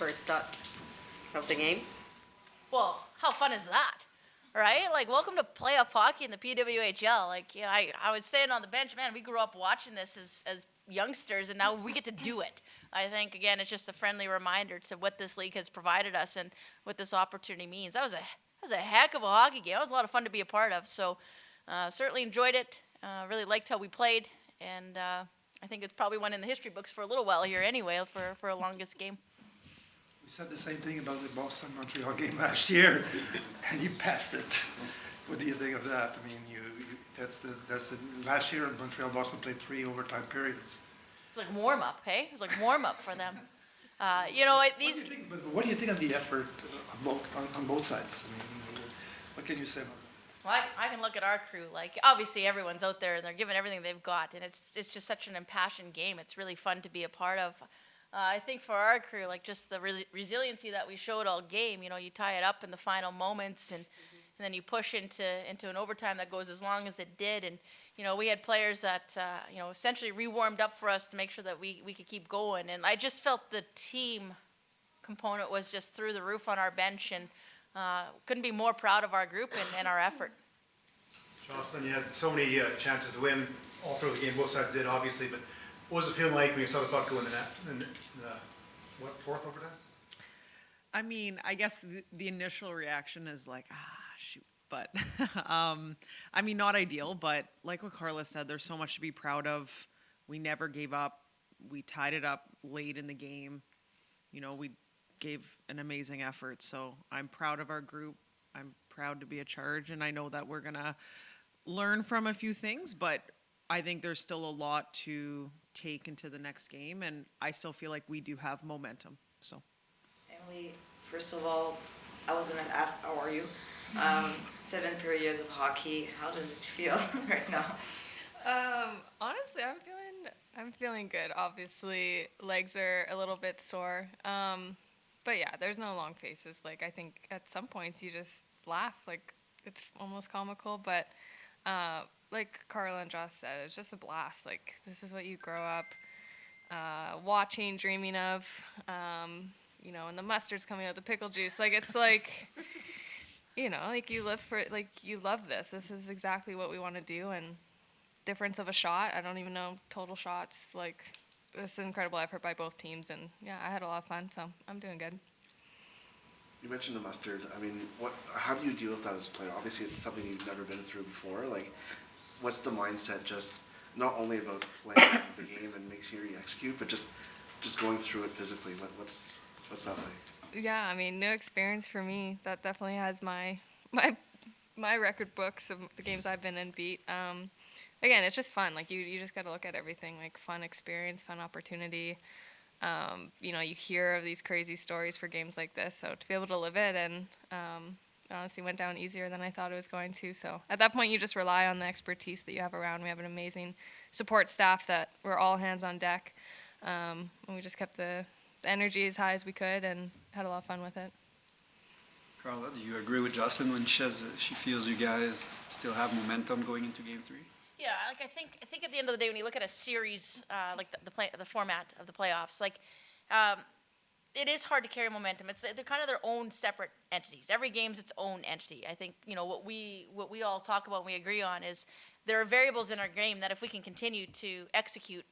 first thought of the game? Well, how fun is that? Right? Like, welcome to playoff hockey in the PWHL. Like, yeah, I was saying on the bench, man, we grew up watching this as youngsters, and now we get to do it. I think, again, it's just a friendly reminder to what this league has provided us and what this opportunity means. That was a heck of a hockey game. That was a lot of fun to be a part of. So, certainly enjoyed it. Really liked how we played, and I think it's probably one in the history books for a little while here anyway for a longest game. We said the same thing about the Boston-Montreal game last year, and you passed it. What do you think of that? I mean, that's the last year in Montreal, Boston played 3 overtime periods. It was like warm-up, hey? It was like warm-up for them. What do you think of the effort on both sides? I mean, what can you say about that? Well, I can look at our crew. Like, obviously, everyone's out there, and they're giving everything they've got, and it's just such an impassioned game. It's really fun to be a part of. I think for our crew, like, just the resiliency that we showed all game, you tie it up in the final moments, and then you push into an overtime that goes as long as it did. And, we had players that, essentially re-warmed up for us to make sure that we could keep going. And I just felt the team component was just through the roof on our bench, and couldn't be more proud of our group and our effort. Jocelyne, you had so many chances to win all through the game. Both sides did, obviously, but what was it feeling like when you saw the puck go in the net in the fourth overtime? I mean, I guess the initial reaction is like, shoot. But, I mean, not ideal, but like what Carla said, there's so much to be proud of. We never gave up. We tied it up late in the game. We gave an amazing effort. So I'm proud of our group. I'm proud to be a charge, and I know that we're going to learn from a few things, but I think there's still a lot to take into the next game, and I still feel like we do have momentum. So, Emily, first of all, I was going to ask, how are you? 7 periods of hockey. How does it feel right now? Honestly, I'm feeling good. Obviously, legs are a little bit sore. But yeah, there's no long faces. Like, I think at some points you just laugh. Like, it's almost comical, but like Carla and Joss said, it's just a blast. Like, this is what you grow up watching, dreaming of, and the mustard's coming out, the pickle juice. Like, it's like, like you live for it, like you love this. This is exactly what we want to do. And difference of a shot, I don't even know total shots. Like, this is an incredible effort by both teams. And yeah, I had a lot of fun, so I'm doing good. You mentioned the mustard. I mean, how do you deal with that as a player? Obviously, it's something you've never been through before. Like, what's the mindset just not only about playing the game and making sure you execute, but just going through it physically? What's that like? Yeah, I mean, new experience for me. That definitely has my record books of the games I've been in beat. Again, it's just fun. Like, you just got to look at everything like fun experience, fun opportunity. You hear of these crazy stories for games like this, so to be able to live it, and it honestly went down easier than I thought it was going to. So at that point, you just rely on the expertise that you have around. We have an amazing support staff that we're all hands on deck, and we just kept the energy as high as we could and had a lot of fun with it. Carla, do you agree with Jocelyne when she says she feels you guys still have momentum going into Game 3? Yeah, like I think at the end of the day, when you look at a series like the format of the playoffs, like it is hard to carry momentum. They're kind of their own separate entities. Every game's its own entity. I think what we all talk about and we agree on is there are variables in our game that if we can continue to execute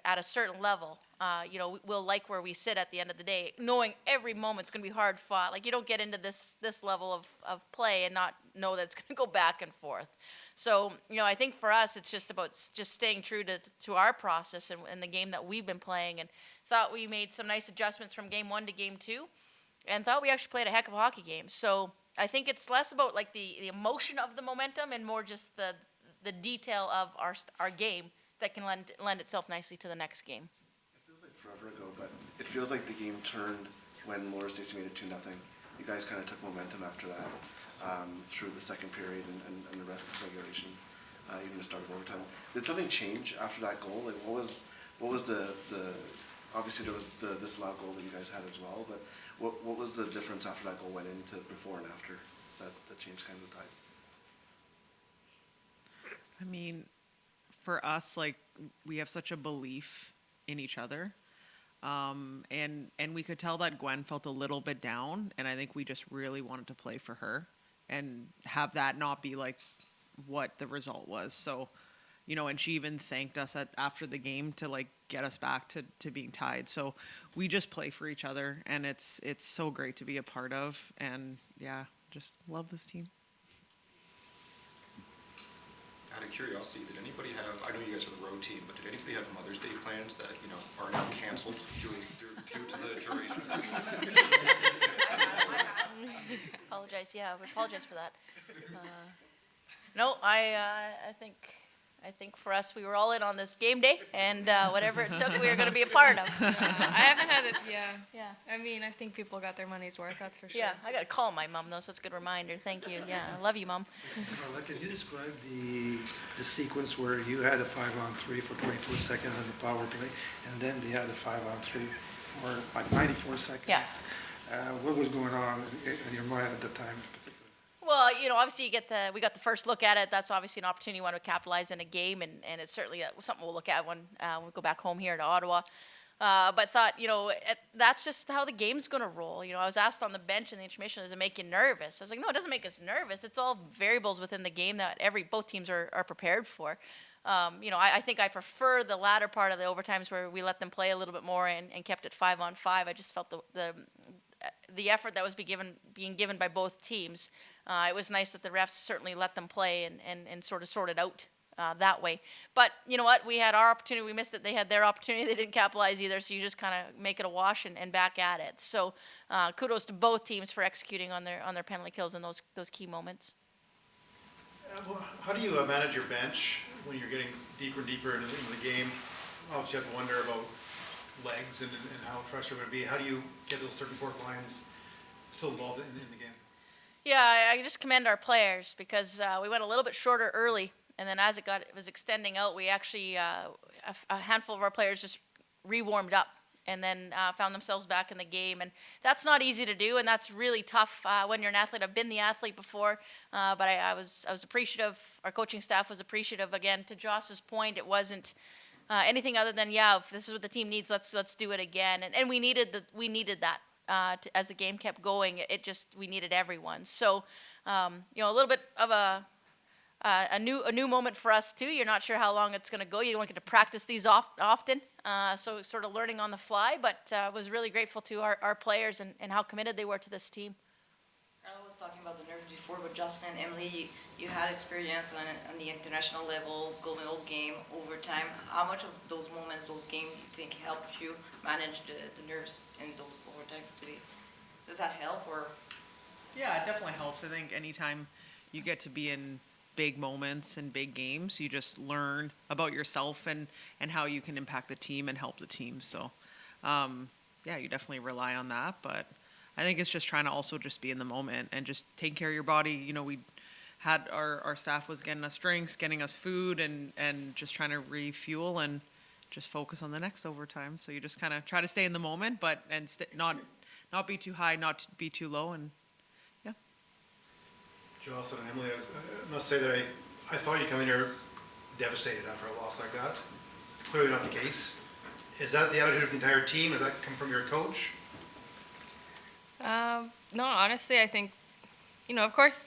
at a certain level, we'll like where we sit at the end of the day, knowing every moment's going to be hard fought. Like, you don't get into this level of play and not know that it's going to go back and forth. So, I think for us, it's just about just staying true to our process and the game that we've been playing, and thought we made some nice adjustments from Game 1 to Game 2, and thought we actually played a heck of a hockey game. So I think it's less about like the emotion of the momentum and more just the detail of our game that can lend itself nicely to the next game. It feels like forever ago, but it feels like the game turned when Lower Stacy made it 2-0. You guys kind of took momentum after that through the second period and the rest of regulation, even the start of overtime. Did something change after that goal? Like, what was the obviously there was the disallowed goal that you guys had as well, but what was the difference after that goal went into before and after that changed kind of the tide? I mean, for us, like, we have such a belief in each other. And we could tell that Gwen felt a little bit down, and I think we just really wanted to play for her and have that not be like what the result was. So, and she even thanked us after the game to like get us back to being tied. So we just play for each other, and it's so great to be a part of. And yeah, just love this team. Out of curiosity, did anybody have, I know you guys are the road team, but did anybody have Mother's Day plans that, are now canceled due to the duration? Apologize, yeah, we apologize for that. No, I think for us, we were all in on this game day, and whatever it took, we were going to be a part of. I haven't had it, yeah. Yeah. I mean, I think people got their money's worth, that's for sure. Yeah, I got to call my mom, though, so it's a good reminder. Thank you. Yeah, I love you, Mom. Carla, can you describe the sequence where you had a 5-on-3 for 24 seconds on the power play, and then they had a 5-on-3 for like 94 seconds? Yeah. What was going on in your mind at the time? Well, obviously we got the first look at it. That's obviously an opportunity you want to capitalize in a game, and it's certainly something we'll look at when we go back home here to Ottawa. But thought, that's just how the game's going to roll. I was asked on the bench in the intermission, does it make you nervous? I was like, no, it doesn't make us nervous. It's all variables within the game that both teams are prepared for. I think I prefer the latter part of the overtimes where we let them play a little bit more and kept it 5-on-5. I just felt the effort that was being given by both teams. It was nice that the refs certainly let them play and sort of sorted out that way. But you know what? We had our opportunity. We missed it. They had their opportunity. They didn't capitalize either. So you just kind of make it a wash and back at it. So kudos to both teams for executing on their penalty kills in those key moments. Well, how do you manage your bench when you're getting deeper and deeper into the game? Obviously, you have to wonder about legs and how fresh they're going to be. How do you get those third and fourth lines still involved in the game? Yeah, I just commend our players because we went a little bit shorter early, and then as it was extending out, we actually a handful of our players just re-warmed up and then found themselves back in the game, and that's not easy to do, and that's really tough when you're an athlete. I've been the athlete before, but I was appreciative. Our coaching staff was appreciative. Again, to Joss's point, it wasn't anything other than if this is what the team needs, let's do it again, and we needed that. As the game kept going, we needed everyone. So, a little bit of a new moment for us too. You're not sure how long it's going to go. You don't get to practice these often, so sort of learning on the fly. But was really grateful to our players and how committed they were to this team. I was talking about the nerves before, but Justin, Emily, you had experience on the international level, golden old game, overtime. How much of those moments, those games, you think helped you manage the nerves in those overtimes today? Does that help, or? Yeah, it definitely helps. I think anytime you get to be in big moments and big games, you just learn about yourself and how you can impact the team and help the team. So, you definitely rely on that, but I think it's just trying to also just be in the moment and just take care of your body. We had our staff was getting us drinks, getting us food, and just trying to refuel and just focus on the next overtime. So you just kind of try to stay in the moment, but not be too high, not be too low, and yeah. Jocelyne and Emily, I must say that I thought you come in here devastated after a loss like that. Clearly not the case. Is that the attitude of the entire team? Does that come from your coach? No, honestly, I think, of course,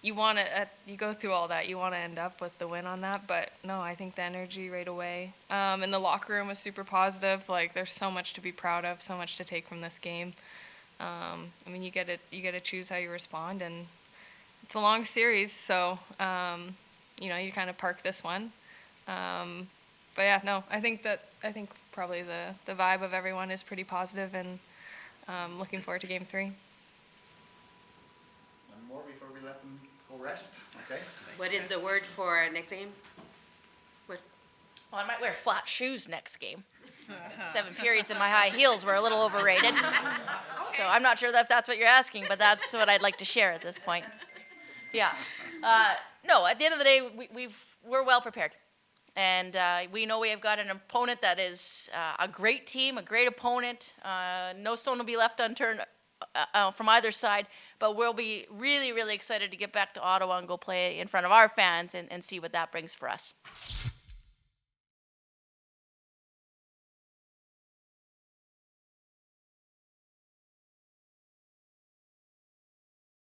you want to, you go through all that, you want to end up with the win on that, but no, I think the energy right away in the locker room was super positive. Like, there's so much to be proud of, so much to take from this game. You get to choose how you respond, and it's a long series, so you kind of park this one. But yeah, no, I think probably the vibe of everyone is pretty positive, and looking forward to Game 3. One more before we let them go rest, okay? What is the word for next game? Well, I might wear flat shoes next game. 7 periods in my high heels were a little overrated. So I'm not sure if that's what you're asking, but that's what I'd like to share at this point. Yeah. No, at the end of the day, we're well prepared. And we know we have got an opponent that is a great team, a great opponent. No stone will be left unturned from either side. But we'll be really, really excited to get back to Ottawa and go play in front of our fans and see what that brings for us.